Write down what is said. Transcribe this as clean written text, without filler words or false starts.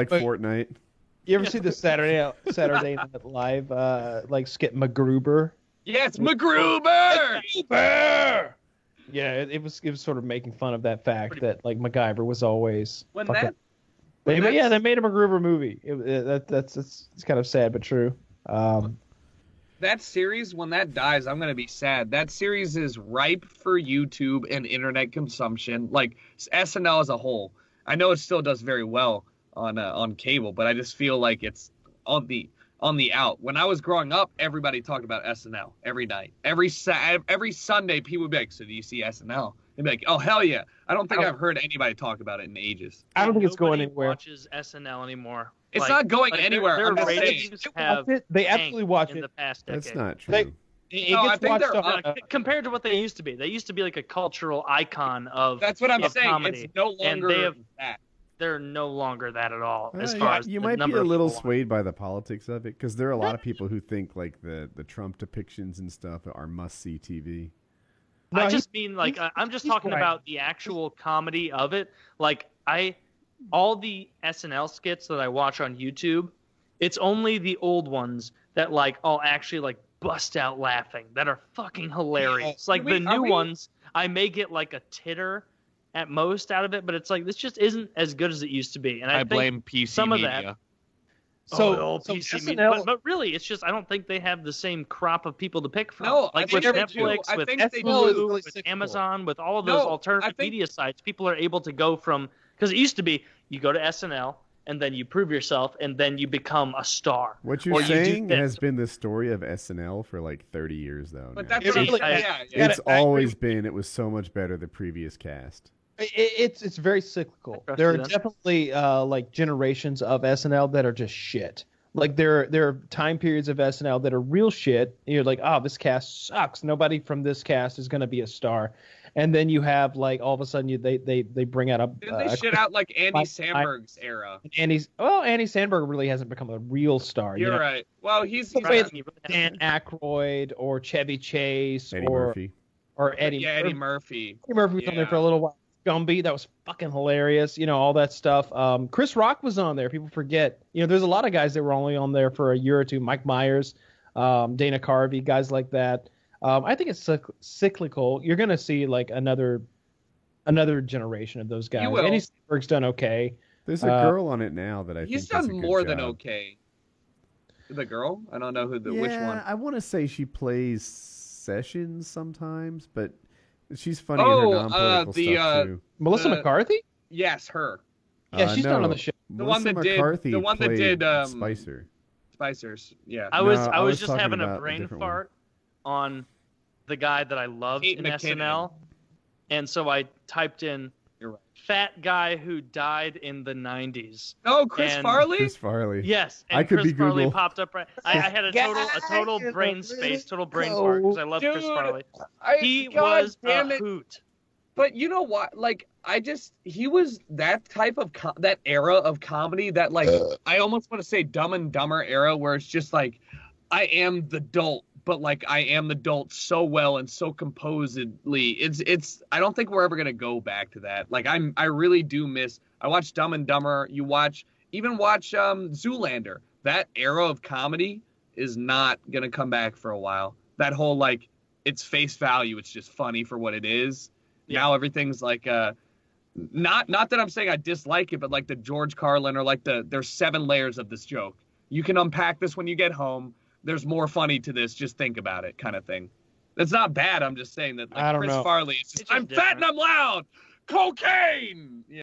Like Fortnite. You ever see the Saturday Night Live like skit MacGruber? Yes, MacGruber. MacGruber! Yeah, it was sort of making fun of that fact that like MacGyver was always They made a MacGruber movie. It's kind of sad but true. That series, when that dies, I'm gonna be sad. That series is ripe for YouTube and internet consumption, like SNL as a whole. I know it still does very well on cable, but I just feel like it's on the out. When I was growing up, everybody talked about SNL every night, every Sunday. People would be like, "So do you see SNL?" They'd be like, "Oh hell yeah!" I don't think I've heard anybody talk about it in ages. I don't think it's going anywhere. Watches SNL anymore. It's not going anywhere. Their I'm just ratings have they absolutely watch in it the past decade. That's not true. I think they're compared to what they used to be. They used to be like a cultural icon of. That's what I'm saying. Comedy. It's no longer that. They're no longer that at all. As far as you might be a little swayed by the politics of it, because there are a lot of people who think like the Trump depictions and stuff are must-see TV. No, I just mean like I'm just talking about the actual comedy of it. Like all the SNL skits that I watch on YouTube, it's only the old ones that like I'll actually like bust out laughing that are fucking hilarious. Like the new ones, I may get like a titter at most out of it, but it's like this just isn't as good as it used to be. And I blame PC some media. of that. So PC media. But really, it's just I don't think they have the same crop of people to pick from. No, like I with think Netflix, with Hulu, with Amazon, with all of those alternative media sites, people are able to go from, because it used to be you go to SNL and then you prove yourself and then you become a star. What you're saying has been the story of SNL for like 30 years though. But now. that's it's always been. It was so much better the previous cast. It's very cyclical. There are definitely like generations of SNL that are just shit. Like there are time periods of SNL that are real shit. You're like, oh, this cast sucks. Nobody from this cast is going to be a star. And then you have like all of a sudden they bring out a. Didn't they shit out like Andy Samberg's era? Andy Samberg really hasn't become a real star. You're right. Well, he's Dan Aykroyd or Chevy Chase Eddie Murphy. Or Eddie. Yeah, Eddie Murphy. Eddie Murphy was on there for a little while. Gumby, that was fucking hilarious. You know, all that stuff. Chris Rock was on there. People forget. You know, there's a lot of guys that were only on there for a year or two. Mike Myers, Dana Carvey, guys like that. I think it's cyclical. You're gonna see like another generation of those guys. Andy Samberg's done okay. There's a girl on it now that I think he's does done a good more job. than okay. The girl? I don't know which one. I want to say she plays Sessions sometimes, but she's funny in her non-political stuff too. Melissa McCarthy? Yes, her. Yeah, she's not on the show. The one that did Spicer. Spicers. Yeah. I was just having a brain fart on the guy that I loved in SNL, and so I typed in fat guy who died in the 90s. Oh, Chris Farley? Chris Farley. Yes, and Chris Farley popped up right. I had a total brain fart because I love Chris Farley. He was a hoot. But you know what? Like, he was that type of that era of comedy that like I almost want to say Dumb and Dumber era, where it's just like I am the dolt, but like I am the dolt so well and so composedly. It's I don't think we're ever gonna go back to that. Like I really do miss. I watched Dumb and Dumber. Watch Zoolander. That era of comedy is not gonna come back for a while. That whole like it's face value. It's just funny for what it is. Yeah. Now everything's like not that I'm saying I dislike it, but like the George Carlin or like there's 7 layers of this joke. You can unpack this when you get home. There's more funny to this. Just think about it, kind of thing. That's not bad. I'm just saying that like Chris Farley is just, I'm fat and I'm loud. Cocaine.